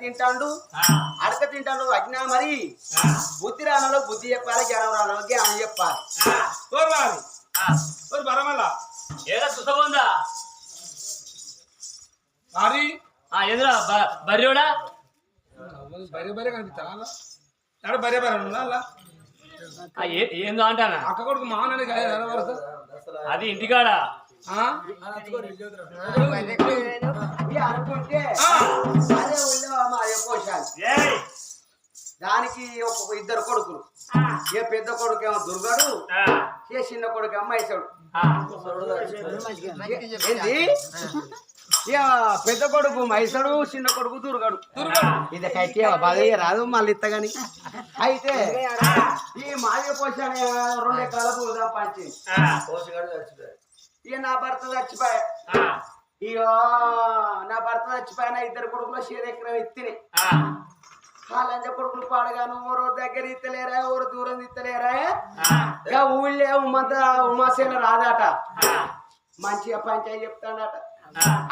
తింటాడు అజ్ఞా మరి బుద్ధి రానలో బుద్ధి చెప్పాలి జ్ఞానం రానలో జ్ఞానం చెప్పాలి ఏదో సుఖముందా మరి ఎదురా బర్రెడా బరే కనిపిస్తారా బరే అలా ఏందో అంటానా అక్క కొడుకు మామూలు అది ఇంటికాడ అనుకుంటే అదే పోషాలి దానికి ఇద్దరు కొడుకులు ఏ పెద్ద కొడుకు ఏమో దుర్గడు ఏ చిన్న కొడుకు ఏమో మైసడు పెద్ద కొడుకు మైసడు చిన్న కొడుకు దుర్గడు ఇది కట్టే బాగా రాదు మళ్ళీ ఇత్తగాని అయితే ఈ మాయ పోషాన్ని 2 ఎకరాల పూలుగా పంచి ఇక నా భర్త చచ్చిపోయా ఇగో నా భర్త చచ్చిపోయిన ఇద్దరు కొడుకులో 7 ఎకరం ఇత్తిని లంజ కొడుకులు పాడగాను ఓరో దగ్గర ఇత్తలేరా ఓరు దూరం ఇత్తలేరా ఇక ఊళ్ళే ఉమాసేన రాదట మంచిగా పంచాయి చెప్తాడట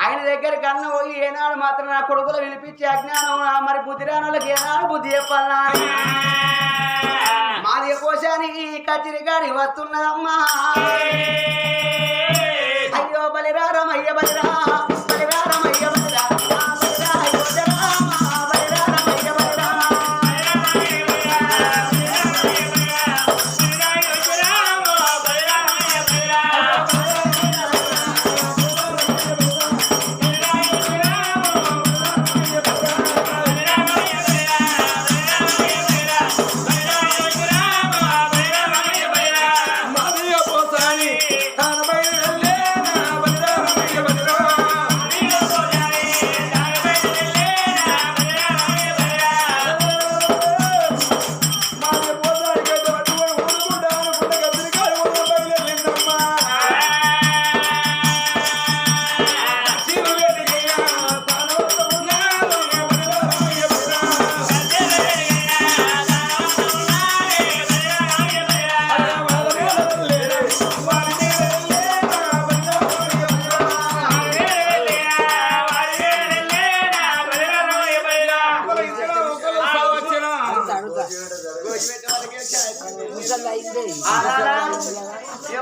ఆయన దగ్గర కన్నా పోయి ఏనాడు మాత్రం నా కొడుకులు వినిపించి అజ్ఞానం మరి బుద్ధి రానులకి ఏనాడు బుద్ధి చెప్పాలా మాది కోశానికి కచ్చిరిగాడి వస్తున్నదమ్మా అయ్యో బలిరారమయ్య బలిరా బలిరారమయ్య బలిరా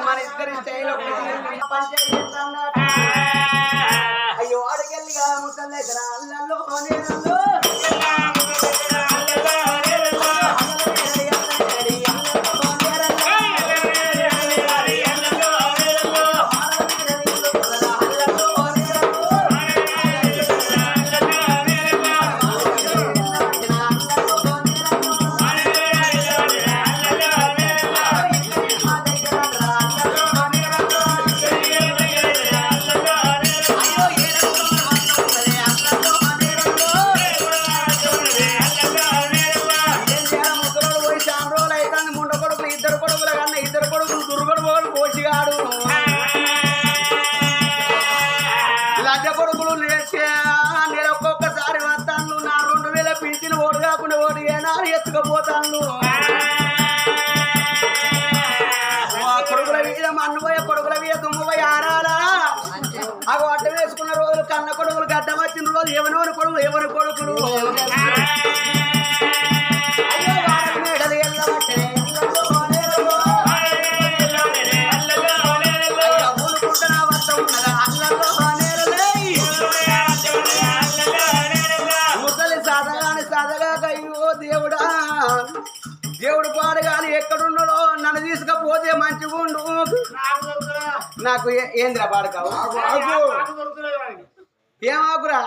మన ఇద్దరి స్టైల్ అయ్యో అడికెళ్ళిగా ముసలి దగ్గర అల్లలో ఎత్తుకపోతాను కొడుకుల మీద మన్నుపోయ కొడుకుల మీద దుమ్ముపోయి ఆరాలా అవి అడ్డ వేసుకున్న రోజులు కన్న కొడుకులు గడ్డ వచ్చిన రోజు ఎవరి కొడుకులు ఎవరి కొడుకులు మేడలు వెళ్ళబట్టే ఊరుకుంటున్నా వద్ద ఉన్నదా ముసలి సాధగాని సాధగా అయ్యో దేవుడా దేవుడు పాడగాని ఎక్కడున్నాడో నన్ను తీసుకపోతే మంచిగుండు నాకు ఏంద్రా పాడకావు ఏమాకురా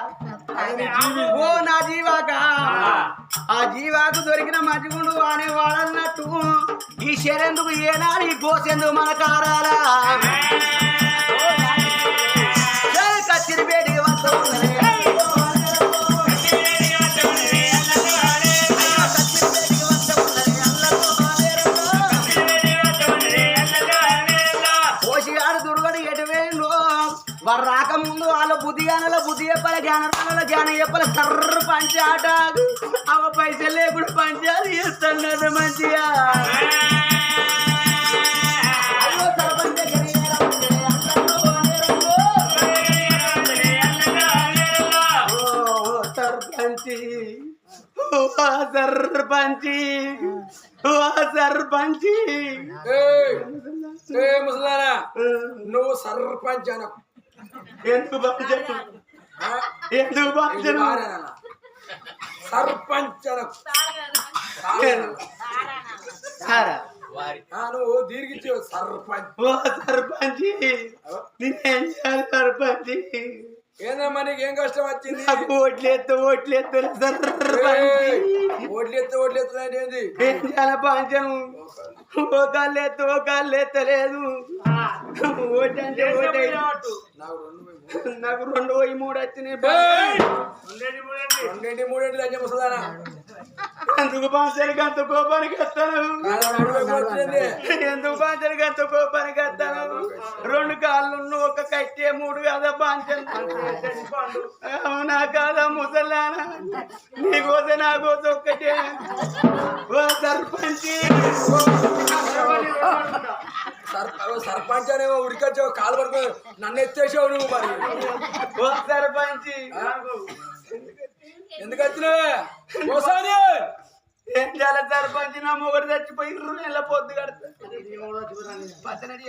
ఓ నా జీవాక ఆ జీవాకు దొరికిన మంచిగుండు అనే వాడన్నట్టు ఈ శరెందుకు ఏనాడు ఈ గోసెందుకు మన కారాలా కచ్చిరి పేటికి వస్తూ వారు రాకముందు వాళ్ళ బుద్ధి గానల బుద్ధి చెప్పాలి జ్ఞానం జ్ఞానం చెప్పాలి కర్ర పంచి ఆట అవ పైసలు లేకుండా పంచాలి చేస్తాడు మంచిగా సర్పంచి సర్పంచి సర్పంచి ముసలారా నువ్వు సర్పంచ్ అన ఎందుకు పంచను ఎందుకు పంచను సర్పంచ్ అన సారా నువ్వు దీర్ఘించు సర్పంచ్ సర్పంచి నేనేం చేయాలి సర్పంచి ఏందమ్మా నీకు ఏం కష్టం వచ్చింది నాకు ఓట్లేస్తే ఓట్లెత్తు ఏంది ఏం చేయాలి పంచను ఒకళ్ళు ఎత్తలేదు ఓటంటే ఓటే నాకు 2 పోయి 3 వచ్చినాయి రెండేంటి మూడేంటి లంచం వస్తుందా ఎందుకు పంచడానికి అంత కోపానికి వస్తాను ఎందుకు పంచడానికి అంత కోపానికి వస్తాను 2 కాళ్ళు ఒక కట్టే 3 కాదా పంచను అవునా కాదా ముసలానా నీకోసం నాకోసం ఒక్కటే ఓ సర్పంచి సర్పంచ్ అనేవో ఉడికొచ్చావు కాలు పడుకో నన్ను ఎత్తేసావు నువ్వు మరి ఓ సర్పంచి ఎందుకు వచ్చినావే ఓసారి ఏం చేయాలి సర్పంచి నా మొగడు చచ్చిపోయి 2 నెలల పొద్దు కడతా పచ్చనడి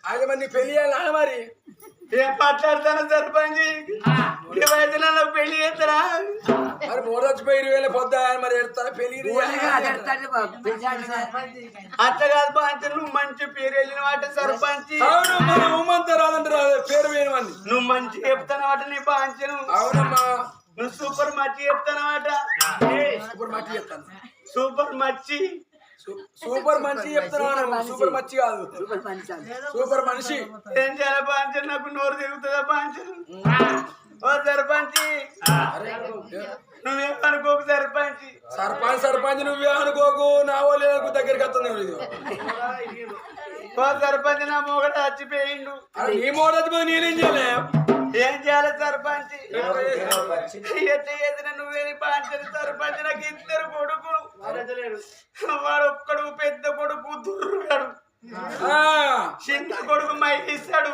ఆయన మరి నీ పెళ్లి చేయాలి మరి ఏం మాట్లాడతాను సర్పంచి ఈ వయసులో నాకు పెళ్లి చేస్తారా మరి మూడు వచ్చిపోయి 20,000 పొద్దా మరి ఎడతారా పెళ్లి అట్లా కాదు పంచ నువ్వు మంచి పేరు వెళ్ళిన వాటి సర్పంచి అవును మరి ఊమంతా రాదంటారు పేరు వేయమని నువ్వు మంచి చెప్తాను వాటి నీ పాంచను అవునమ్మా నువ్వు సూపర్ మచ్చి చెప్తాను వాట సూపర్ మచ్చి చెప్తాను సూపర్ మచ్చి సూపర్ మంచి చెప్తాను సూపర్ మచ్చి కాదు సూపర్ మనిషి ఏం చేయాలి పాంచను నాకు నోరు తిరుగుతుందా పాంచను ఓ సర్పంచి నువ్వేమనుకోకు సర్పంచి సర్పంచ్ నువ్వే అనుకోకు నా వాళ్ళు దగ్గరికి వస్తుంది ఓ సర్పంచ్ నా మొగడు చచ్చిపోయిండు నీ మూడు వచ్చిపోయి నేనేం చేయలే ఏం చేయాలి సర్పంచ్ ఎట్లా చేసిన నువ్వేని పాంచని సర్పంచ్ నాకు 2 కొడుకులు వాడు ఒక్కడు పెద్ద కొడుకు దుర్గాడు చిన్న కొడుకు మైసాడు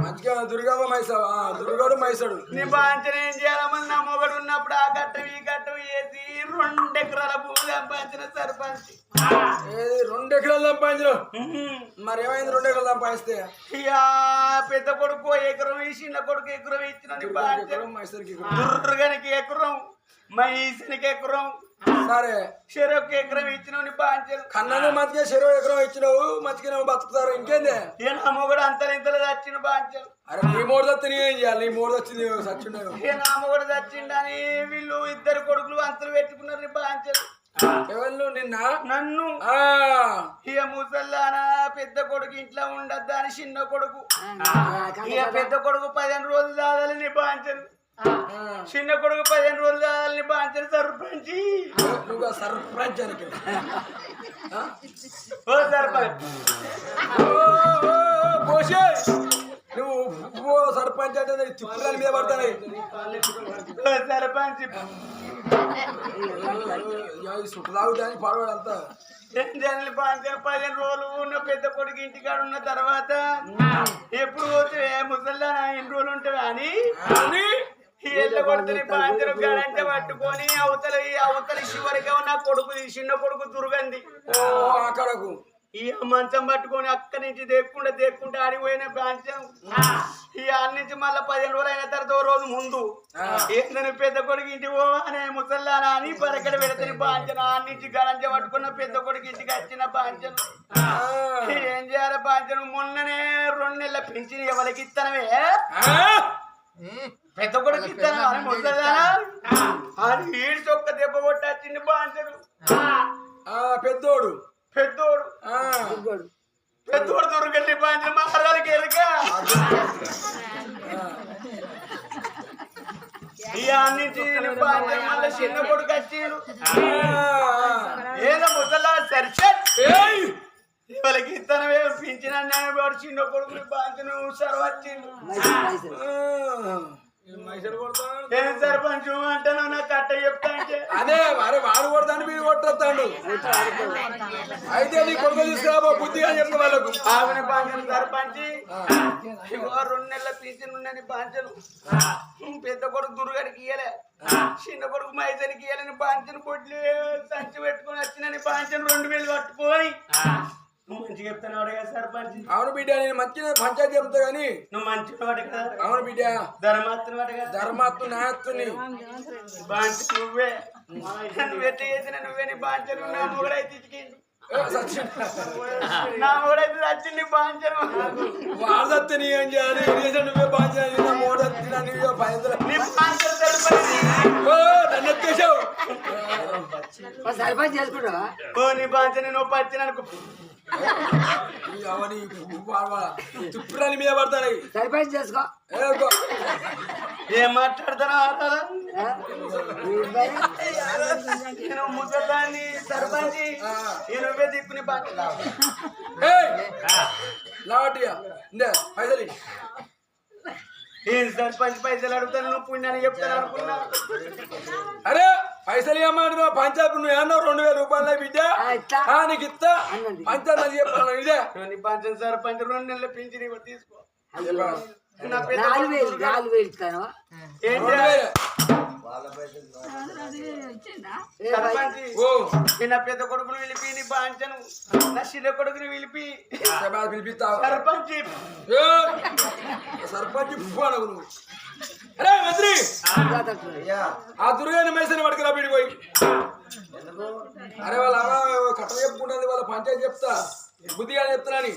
మంచిగా దుర్గమ్మ మైసావా దుర్గాడు మైసాడు నీ పాంచని ఏం చేయాలమని నా మొగడు ఉన్నప్పుడు ఆ గట్టం ఈ గట్టం వేసి 2 ఎకరాల భూమి సంపాదించిన సర్పంచ్ 2 ఎకరాలు సంపాదించు మరి ఏమైంది 2 ఎకరాలు సంపాదిస్తే ఇక పెద్ద కొడుకు ఎకరం చిన్న కొడుకు ఎకరం ఇచ్చిన మైసరికి దుర్గానికి ఎకరం మైసనికి ఎకరం సరే చెరొక్క ఎకరం ఇచ్చినావు పాంచలు కన్నాను మంచిగా 2 ఎకరం ఇచ్చినావు మంచిగా బతుకుతారు ఇంకేంది నా మొగడు అంతలు ఇంతలు చచ్చిన పాంచలు అరే నీ మూడు దత్తి ఏం చేయాలి నీ మూడు వచ్చింది చచ్చిండవు నా మొగడు చచ్చిండని వీళ్ళు 2 కొడుకులు అంతలు పెట్టుకున్నారు నీ పాంచలు ఎవరు నిన్న నన్ను ఇక ముసల్లానా పెద్ద కొడుకు ఇంట్లో ఉండద్దా అని చిన్న కొడుకు ఇక పెద్ద కొడుకు 15 రోజులు దాదాలి నీ పాంచలు చిన్న కొడుకు 15 రోజులు దాదాలి పాంచలు సర్పంచి నువ్వు సర్పంచ్ అని ఓ సర్పంచ్ పోషే నువ్వు సర్పంచ్ అంటే చిప్పుల మీద పడతాయి సర్పంచ్ చుట్టలాగుతాయని పాడవాడు అంతా జనరల్ పాంచలు 15 రోజులు ఉన్న పెద్ద కొడుకు ఇంటికాడ ఉన్న తర్వాత ఎప్పుడు పోతే ముసల్లా 2 రోజులు ఉంటావా అని ఎల్ల కొడుతుంది పాంచలు గడంటే పట్టుకొని అవతల చివరిగా నా కొడుకు చిన్న కొడుకు దుర్గంది అక్కడకు ఈ మంచం పట్టుకొని అక్కడి నుంచి దేక్కుంటే ఆడిపోయిన పాంచం ఈ ఆడ నుంచి మళ్ళీ 15 రోజులు అయిన తర్వాత 1 రోజు ముందు ఏందని పెద్ద కొడుకు ఇంటికి పోవానే ముసల్లానా అని పరకడ పెడతాను పాంచను ఆడ నుంచి గడంచ పట్టుకున్న పెద్ద కొడుకు ఇంటికి వచ్చిన పాంచను ఏం చేయాలి పాంచను మొన్ననే 2 నెలల పెంచిన ఎవరికి ఇస్తానవే పెద్ద కొడుకు ఇస్తాను అని ముసల్లానా అది వీడి చొక్క దెబ్బ కొట్టచ్చింది పాంచను పెద్దోడు దొరకండి పాంచలు మహారాజుకి ఎరుక ఈ నుంచి పాంచలు మళ్ళీ చిన్న కొడుకు వచ్చిండు ఏదో ముసలా సరిసెట్ వాళ్ళకి ఇస్తానవే పింఛన వాడు చిన్న కొడుకుని పాంచను సర్వ వచ్చిండు ఏం సర్పంచ్ అంటాను నాకు కట్ట చెప్తా అంటే అదే మరి వాడు కొడతాను మీరు కొట్ట కొట్టొస్తాడు అయితే నీ కొడుకు తీసుకురా బుద్ధిగా చెప్తా వాళ్ళకు ఆవిడ బాంచను సర్పంచి ఇగో 2 నెలల పింఛన్ ఉన్నని బాంచను పెద్ద కొడుకు దుర్గాడికి ఇయ్యలే చిన్న కొడుకు మైసనికి ఇయ్యాలని బాంచను పొట్లే సంచి పెట్టుకుని వచ్చినని బాంచను 2000 కట్టుకొని నువ్వు మంచిగా చెప్తాను కదా సర్పంచ్. అవును బిడ్డ నేను మంచిగా పంచాయతీ చెప్తా గాని నువ్వు మంచిగా వాడు కదా. అవును బిడ్డ ధర్మాత్మ వాడు కదా. ధర్మాత్మ నాయత్తుని బాంచ నువ్వే నువ్వెట్ట చేసిన నువ్వే నీ బాంచను నా మొగడైతే ఇచ్చికిండు నా మొగడైతే వచ్చింది బాంచను వాడదత్తే నీ ఏం చేయాలి నువ్వే బాధ్యత మోడొత్తినా నువ్వే పైసలు నీ బాంచను సరిపడి నన్ను ఎక్కేసావు సర్పంచ్ చేసుకుంటావా? ఓ నీ బాంచని నువ్వు పచ్చిన అనుకో అవని తుప్పురాని మీద పడతాయి సర్పంచ్ చేసుకో. ఏం మాట్లాడతానా నేను ముసలాన్ని సర్పంచి నువ్వే దిక్కుని బాధ్యత లావటియా పైసలు ఏం సర్పంచ్ పైసలు అడుగుతాను నువ్వు పుణ్యాన్ని చెప్తాను అనుకున్నా. అరే పైసలు ఏమంటున్నా పంచాయతీ నువ్వు ఏమన్నావు 2000 రూపాయలు బిడ్డ నీకు ఇస్తా పంచాయతీ చెప్తాను ఇదే నీ పంచం సర్పంచ్ 2 నెలల పింఛన్ తీసుకో. నా పెద్ద 4000 ఇస్తాను. ఏం సర్పంచ్ నా పెద్ద కొడుకును పిలిపి నీ బాంచను నా చిన్న కొడుకుని పిలిపి పిలిపిస్తావు సర్పంచ్ సర్పంచ్ నువ్వు అరే మంత్రి ఆ దుర్గాని మేసని పడుకురా బీడి పోయి అరే వాళ్ళ అమ్మ కట్ట చెప్పుకుంటుంది వాళ్ళ పంచాయతీ చెప్తా బుద్ధిగా చెప్తున్నాని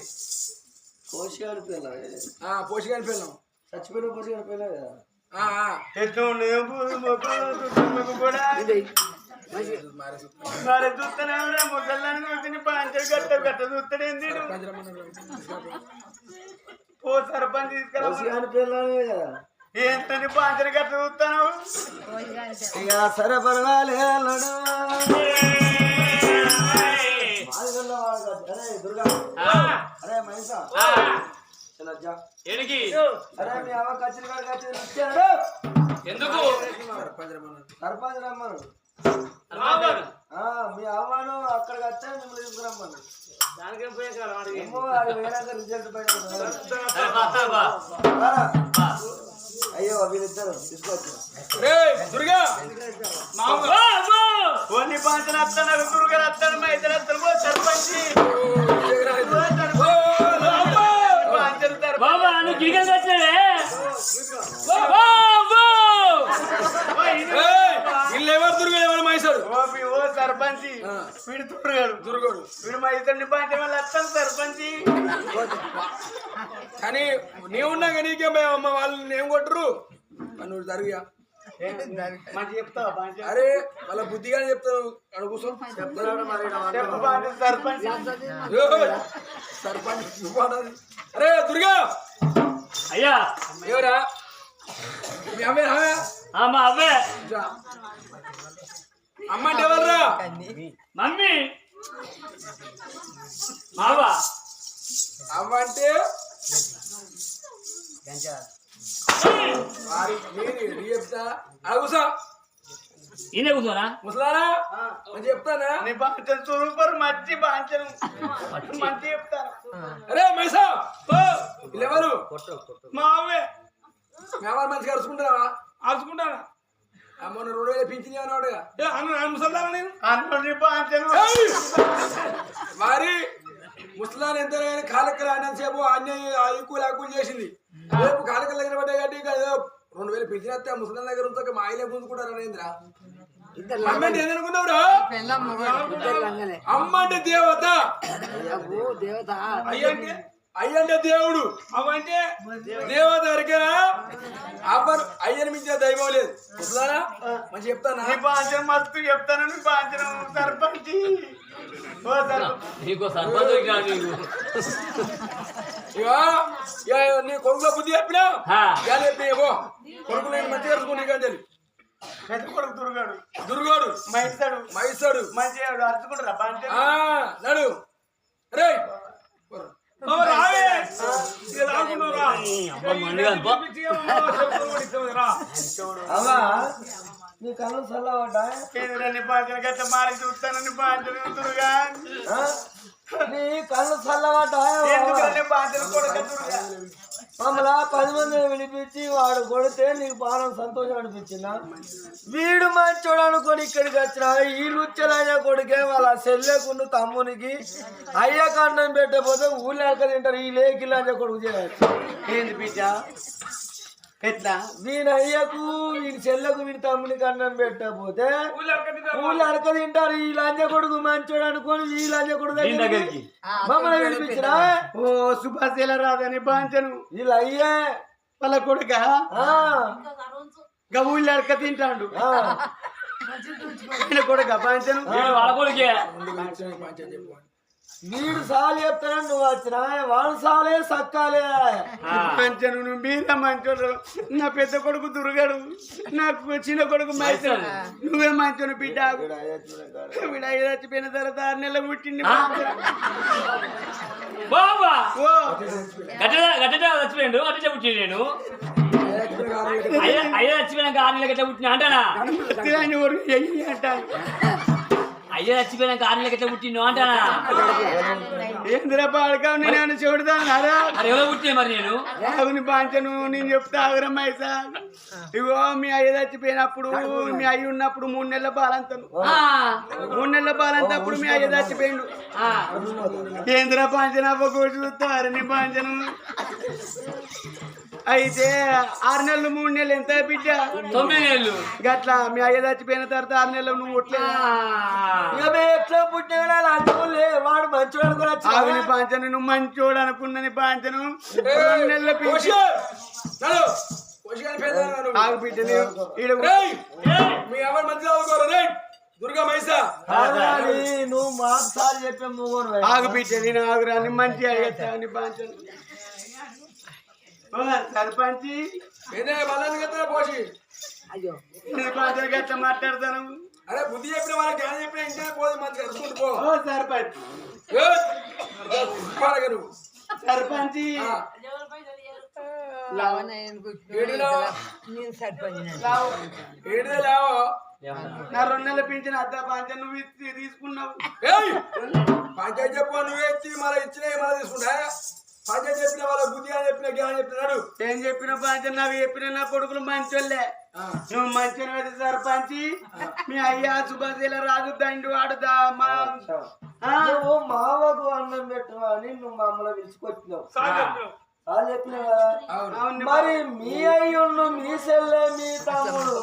పోషకాడు పోషకాని పిల్లం చచ్చిపోయిన పోషకాడు పిల్ల కదా మరి చూస్తానే ముసల్లాన్ని చూసి పాంచలు గట్ట గట్ట చూస్తాడేంది ఓ సర్పంచ్ తీసుకురా ఏంటని పాంచలు గట్ట చూస్తాను ఇక సరే పర్వాలేదు దుర్గా అరే మహేశ అరే మీ అవ్వ కచ్చిన ఇచ్చాడు ఎందుకు సర్పంచ్ రమ్మను మీ అవ్వను అక్కడికి వచ్చా మిమ్మల్ని తీసుకురమ్మను రిజల్ట్ బయట అయ్యో వీళ్ళిద్దరు తీసుకొచ్చు ఓన్లీ పాంచలు వస్తాను దుర్గా వస్తాను మా ఇద్దరు వస్తాను సర్పంచ్ బాబా నువ్వు గిరికలు వచ్చినావే వీళ్ళు ఎవరు దుర్గా ఎవరు మైసాడు ఓ సర్పంచ్ వీడు దుర్గాడు వీడు మా ఇద్దరిని పాంచ వాళ్ళు వస్తాను సర్పంచ్ కానీ నీవున్నాక నీకే భయం అమ్మ వాళ్ళు ఏం కొట్టరు నువ్వు జరుగుయా మంచి చెప్తావా పాంచ అరే వాళ్ళ బుద్ధిగానే చెప్తాను అక్కడ కూర్చో సర్పంచ్ సర్పంచ్ అరే దుర్గా అయ్యా ఎవరా మీ అమ్మే మా అవ్వే అమ్మ అంటే ఎవర్రా మమ్మీ మావా అమ్మ అంటే చెప్తా అడుగుసా ఈయన కూర్చోనా ముసలారా మంచి చెప్తానా నీ బాంచలు సూపర్ మంచి బాంచలు మంచి చెప్తాను అరే మైసా ఎవరు మా అవ్వే ఎవరు మంచిగా అరుచుకుంటారా అరుచుకుంటానా మొన్న 2000 పింఛన్ అన్నాడుగా ముసల్దానా నేను అన్నీ బాంచలు మరి ముసలాన్ ఎంత కాలకి రానంతసేపు అన్యాయ అక్కులు చేసింది రేపు కాలకల దగ్గర పడ్డాయి కాబట్టి 2000 పింఛన్ వస్తే ముసలాన్ దగ్గర ఉంటే మా ఆయనే గుంజుకుంటారు నరేంద్ర అమ్మ అంటే ఏదనుకున్నావురా అమ్మ అంటే దేవత అయ్యంటే దేవుడు అవంటే దేవత అరికేనా అబ్బరు అయ్యని మించిన దైవం లేదు ముసలానా మంచి చెప్తానా నీ బాంచలు మస్తు చెప్తాను నీ బాంచలు సర్పంచ్ నీకు సర్పంచ్ నీ కొడుకులో బుద్ధి చెప్పినా చెప్పినా కొడుకు నేను మంచిగా అరుచుకుని కానీ పెద్ద కొడుకు దుర్గాడు మైసాడు మంచిగా అరుచుకుంటారా బాంచలు నడు రే నీ కళ్ళు చల్లవడ్డా నీ బాధ్యత గట్ల మారి చూస్తానని బాధ్యతగా నీ కళ్ళు చల్లవడ్డా బాధ్యత కొడుకుగా మమ్మల్ని 10 మందిని వినిపించి వాడు కొడితే నీకు బాగా సంతోషం అనిపించిందా? వీడు మంచోడు అనుకొని ఇక్కడికి వచ్చిన ఈ లుచ్చలయ్య కొడుకే వాళ్ళ చెల్లెకుండా తమ్మునికి అయ్యక అన్నం పెట్టకపోతే ఊళ్ళో ఎక్క తింటారు. ఈ లేకిల్లయ్య కొడుకు చేయాలి ఏంది బిడ్డ ఎట్లా వీని అయ్యకు వీని చెల్లెకు వీని తమ్మునికి అన్నం పెట్టకపోతే ఊళ్ళో అడక తింటారు. ఈ లంజ కొడుకు మంచోడు అనుకొని ఈ లంజ కొడుకు దగ్గరికి మమ్మల్ని వినిపించినా ఓ సుభాష్ రాదని బాంచను వీళ్ళు అయ్యే వాళ్ళ కొడుక ఊళ్ళో అడక తింటాడు కొడుక బాంచను వాళ్ళ కొడుకే వీడు సాలు చెప్తానని నువ్వు వచ్చినా వాడు సాలే సక్కాలే మంచను నువ్వు మీద మంచోడు. నా పెద్ద కొడుకు దుర్గడు, నాకు చిన్న కొడుకు మైసడు. నువ్వే మంచోను బిడ్డ. వీడు 5 చచ్చిపోయిన తర్వాత 6 నెలలు పుట్టింది. బాబా ఓ గట్ట చచ్చిపోయాడు అట్ట పుట్టి నేను అయ్యా చచ్చిపోయినాక 6 నెలలు గట్ట పుట్టిన అంటానా? అంటాను అయ్యా చచ్చిపోయినాక 6 నెలలు గట్ట పుట్టిను అంటానా? ఏందిరా పాడకావు నేను చూడతాను అరా అది ఎవరో పుట్టిన మరి నేను ఆగుని బాంచను నేను చెప్తా ఆగురా మైసా. ఇగో మీ అయ్య చచ్చిపోయినప్పుడు మీ అయ్య ఉన్నప్పుడు 3 నెలల బాలంతను 3 నెలల బాలంత అప్పుడు మీ అయ్య చచ్చిపోయిండు. ఏందిరా పాంచన అవ్వ కూడా చూస్తారు నీ పాంచను. అయితే 6 నెలలు 3 నెలలు ఎంత బిడ్డ? 9 నెలలు. గట్లా మీ అయ్య చచ్చిపోయిన తర్వాత 6 నెలలు నువ్వు ఉట్లేదు. ఎట్లా పుట్టినా అంటుకోలే వాడు మంచోడు అనుకుని ఆగుని పాంచను నువ్వు మంచోడు అనుకున్నని పాంచను 2 నెలల పిలిచి ఆగు బిడ్డ మీ ఎవరు మంచి దుర్గా మైసా నువ్వు మాకు సార్ చెప్పే మూగోను ఆగు బిడ్డ నేను ఆగురా అని మంచి అడిగేస్తాను పాంచను. సర్పంచి పోసి అయ్యో పాంచను గట్లా మాట్లాడతాను. అరే బుద్ధి చెప్పిన వాళ్ళకి జ్ఞానం చెప్పిన ఇంకా పోదు మంచిగా అరుచుకుంటూ పో. ఓ సర్పంచ్ పాడగను సర్పంచి నేను సరిపోయిన ఏడుదే లేవో నా 2 నెలల పింఛన్ అద్దా పాంచను నువ్వు తీసుకున్నావు. పంచాయతీ చెప్పు నువ్వే ఎత్తి మళ్ళీ ఇచ్చినా మళ్ళీ తీసుకుంటా. పంచాయతీ చెప్పిన వాళ్ళ బుద్ధి అని చెప్పిన జ్ఞానం చెప్పినాడు. ఏం చెప్పిన పాంచన్ నాకు చెప్పిన నా కొడుకులు మంచోళ్ళే. నువ్వు మంచిగా అయితే సర్పంచి మీ అయ్యా సుభాష్ రాజు దండు ఆడుదా నువ్వు మావకు అన్నం పెట్టవా అని నువ్వు మమ్మల్ని పిలుచుకొచ్చినావు వాళ్ళు చెప్పినా కదా. మరి మీ అయ్యుండు మీ సెల్లె మీ తమ్ముడు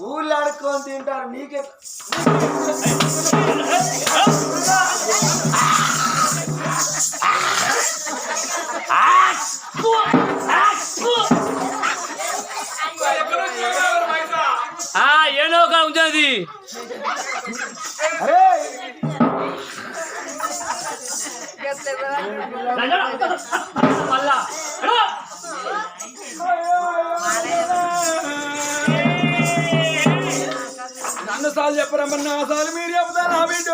ఊళ్ళు అడుక్కొని తింటారు నీకే ఏనో ఒక ఉంటుంది అరే మళ్ళా నన్ను సార్లు చెప్పరమ్మన్నా సార్లు మీరు చెప్తాను నా బిడ్డ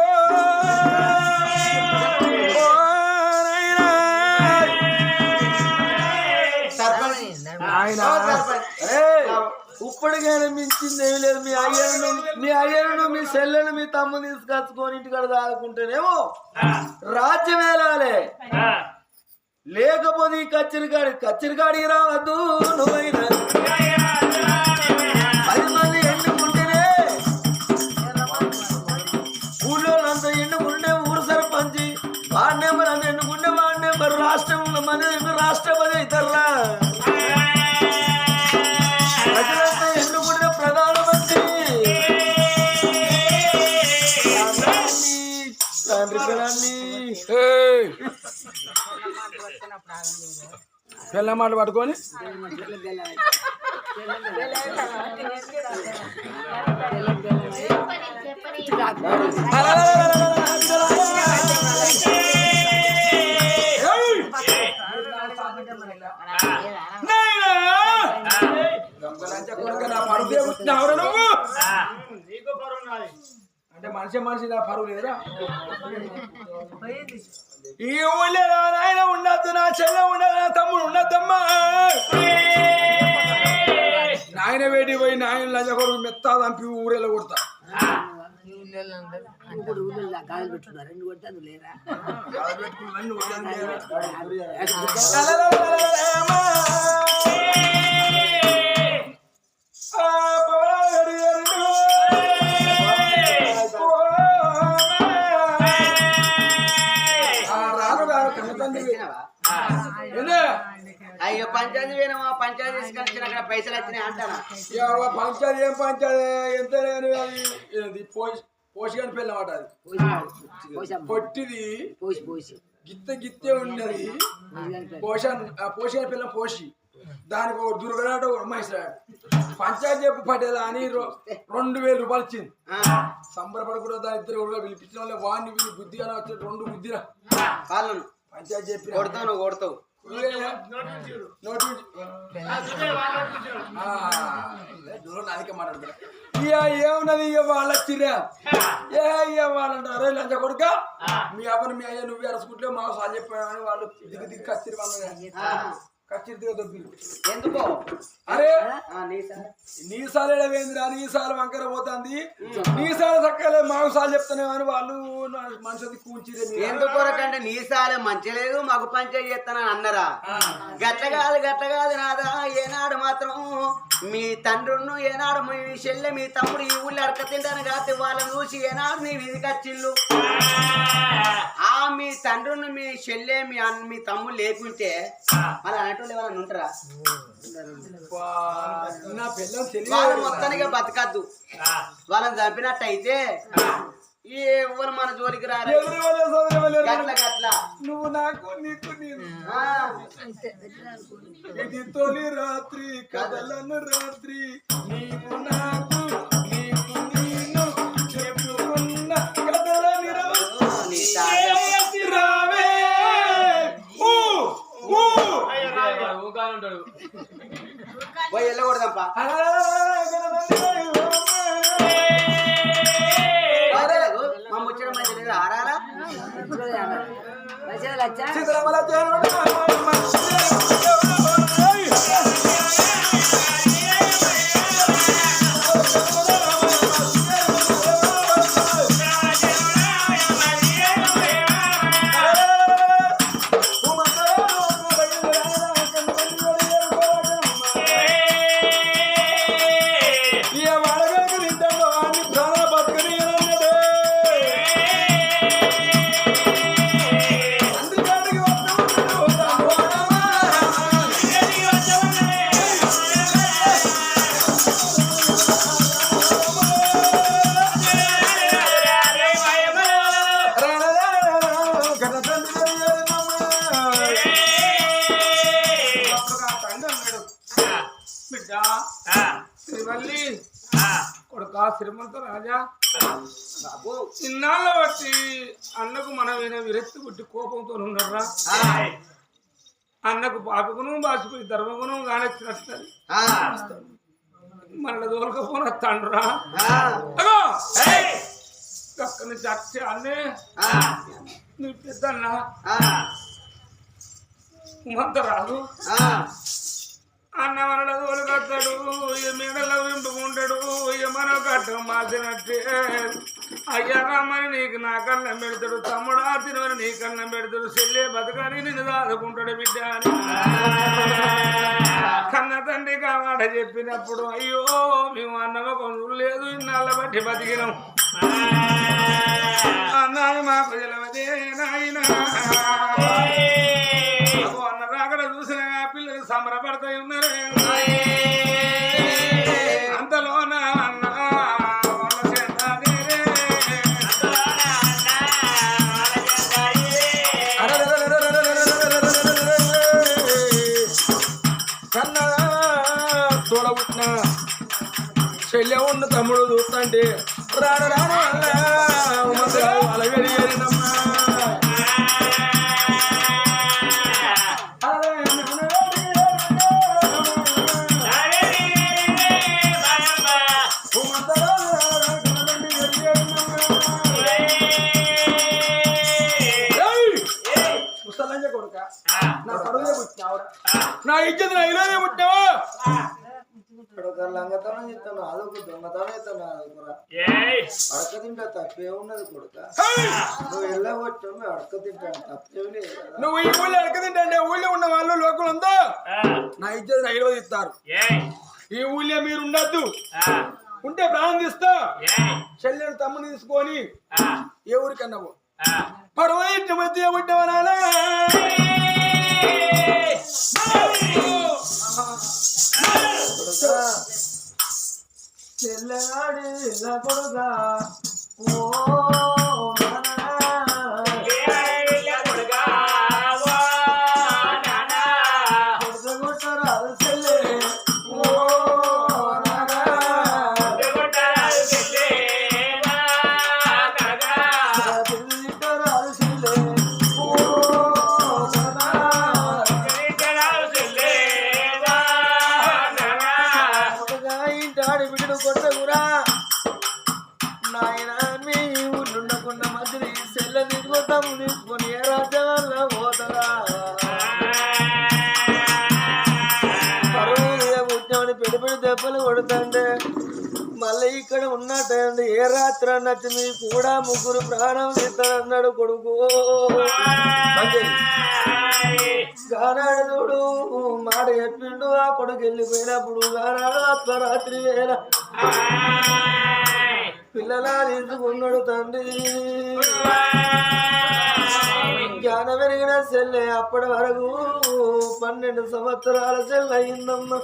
ఇప్పటికైనా మించింది ఏమి లేదు. మీ అయ్యను మీ చెల్లెను మీ తమ్ముని తీసుకొచ్చుకొని ఇంటికాడ దాడుకుంటేనేమో రాజ్యం వెళ్ళాలి. లేకపోతే ఈ కచ్చరికాడికి రావద్దు. నువ్వైనా 10 మంది ఎన్నుకుంటేనే ఊళ్ళో అంతా ఎన్నుకుంటే ఊరు సర్పంచి వార్డు నెంబర్ అంత ఎన్నుకుంటే వార్డు నెంబర్ రాష్ట్రంలో మంది రాష్ట్రపతి అవుతారా. ప్రజలంతా ఎన్నుకుంటే ప్రధానమంత్రి తండ్రి పిల్లల్ని పిల్ల మాట పట్టుకొని అంటే మనిషి నా పరువు లేదురా. ఈ ఊళ్ళో నాయన ఉండద్దు, నా చెల్లె ఉండదు, నా తమ్ముడు ఉండద్దమ్మా. నాయన వేడి పోయి నాయన లంచకొడుకు మెత్తా చంపి ఊరేలా కొడతా ఇప్పుడు ఊళ్ళో గాలి పెట్టున్నారు రెండు కొడితే అది లేరా అయ్యో పంచాయతీ పోయినామా పంచాయతీ తీసుకొచ్చిన అక్కడ పైసలు వచ్చినాయి అంటారా పంచాయతీ ఏం పంచాయతీ ఎంత పోషకాని పిల్లమాట అది పొట్టిది గిత్తే ఉన్నది పోషకాని పిల్ల పోషి దానికి ఒక దుర్గనాడు మహేశ్వరాడు పంచాయతీ చెప్పు పటేలా అని 2000 రూపాయలు ఇచ్చింది సంబరపడకుండా దాని ఇద్దరు పిలిపించిన వాళ్ళ వాడిని వీళ్ళు బుద్ధిగా వచ్చి 2 బుద్ధిరా వాళ్ళను పంచాయతీ చెప్పి కొడతావు కొడతావు నాకే మాట్లాడతారు ఏమున్నది ఇక వాళ్ళు వచ్చిర్రా వాళ్ళంటారు లంచ కొడుక మీ అప్పని మీ అయ్యా నువ్వు అరసుకుంటే మా సార్ చెప్పాను అని వాళ్ళు దిగి కచ్చిరి కచ్చిరి దొబ్బిలు ఎందుకో అరే నీసాలు వేందిరా నీసాలు వంకర పోతుంది నీసాలు చక్కలే మాకు సార్లు చెప్తానే అని వాళ్ళు మనిషి కూర్చిరే ఎందుకొరకంటే నీసాలే మంచి లేదు మాకు పంచాయతీ చేస్తానని అన్నరా గట్ల కాదు నాదా ఏనాడు మాత్రం మీ తండ్రును ఏనాడు మీ చెల్లె మీ తమ్ముడు ఈ ఊళ్ళో అడక తింటాను కాబట్టి వాళ్ళని చూసి ఏనాడు నీ వీధికి వచ్చిల్లు మీ తండ్రును మీ చెల్లె మీ తమ్ముడు లేకుంటే అలా అనేటోళ్ళు ఎవరైనా ఉంటారా వాళ్ళు మొత్తానికి బతకద్దు వాళ్ళని చంపినట్టు అయితే ఎవరు మన జోలికి రారు గట్ల నువ్వు నాకు నీకు ఇది తొలి రాత్రి కదలను రాత్రి నీవు నాకు నీకు నేను చెప్పుకున్న కదలని రావే పోయి వెళ్ళకూడదంపా మా ముచ్చట మధ్య లేదు ఆరారా కొడుకా శ్రీమంత రాజా ఇన్నాళ్ళ బట్టి అన్నకు మనమైన విరక్తి పుట్టి కోపంతో ఉన్నారా అన్నకు పాపకును బాసిపోయి ధర్మగును కానొచ్చినట్టు మన దోలకపోన తండ్రా అక్కడి నుంచి వచ్చి అన్నే నువ్వు పెద్దన్నా ఉమంత రాదు అన్న మనల తోలు కట్టాడు మెడలో వింపుకుంటాడు మన కట్టం మాసినట్టే అయ్యా రమ్మని నీకు నా కన్నం పెడతాడు తమ్ముడు తినమని నీ కన్నం పెడతాడు చెల్లె బతకని నిన్ను దాదుకుంటాడు బిడ్డ అని కన్న తండ్రి కావాడ చెప్పినప్పుడు అయ్యో మేము అన్నమ కొంచెం లేదు ఇన్నాళ్ళ బట్టి బతికినాం అన్నాను మా ప్రజలవదే నాయన అన్న రాకడ చూసిన పిల్లలు సంబరపడతాయి ఉన్నారు అంతలోన అన్న వాళ్ళ కన్నా తోడబుట్టిన చెల్లె ఉన్న తమ్ముడు చూస్తుంటే రాను రాను వాళ్ళ వెళ్ళినమ్మా నా ఇజ్జత్ నా ఇలానే పుట్టావా కొడుక లంగతనం చెప్తాను అదొక దొంగతనం చెప్తాను అదొకరా అడక తింటా తప్పే ఉన్నది కొడుక నువ్వు వెళ్ళగొట్టు అడక తింటాను తప్పేమి లేదు కదా. నువ్వు ఈ ఊళ్ళో అడక తింటే ఊళ్ళో ఉన్న వాళ్ళు లోకలంతా నా ఇజ్జత్ నా ఇరవై ఇస్తారు. ఈ ఊళ్ళో మీరు ఉండద్దు, ఉంటే ప్రాణం తీస్తా. చెల్లెని తమ్ముని తీసుకొని ఏ ఊరికన్నావు పడవ ఇంటి మధ్య ఉండవనాలా చెల్లెనాడి కొడుక ఓ తీసుకొని ఏ రాజ్యాల్లో పోతారా పుట్టినవాడి పెళ్లి పెళ్లి దెబ్బలు కొడుతుంటే మళ్ళీ ఇక్కడ ఉన్నట్టండి ఏ రాత్రి అన్నట్టు మీ కూడా ముగ్గురు ప్రాణం తీస్తారన్నాడు కొడుకు. గానాడు చూడు మాట చెప్పిండు ఆ కొడుకు వెళ్ళిపోయినప్పుడు గానాడు అర్ధరాత్రి వేళ పిల్లలా తీసుకున్నాడు తండ్రి. జ్ఞానం పెరిగిన సెల్లె అప్పటి వరకు 12 సంవత్సరాల సెల్ అయిందమ్మా.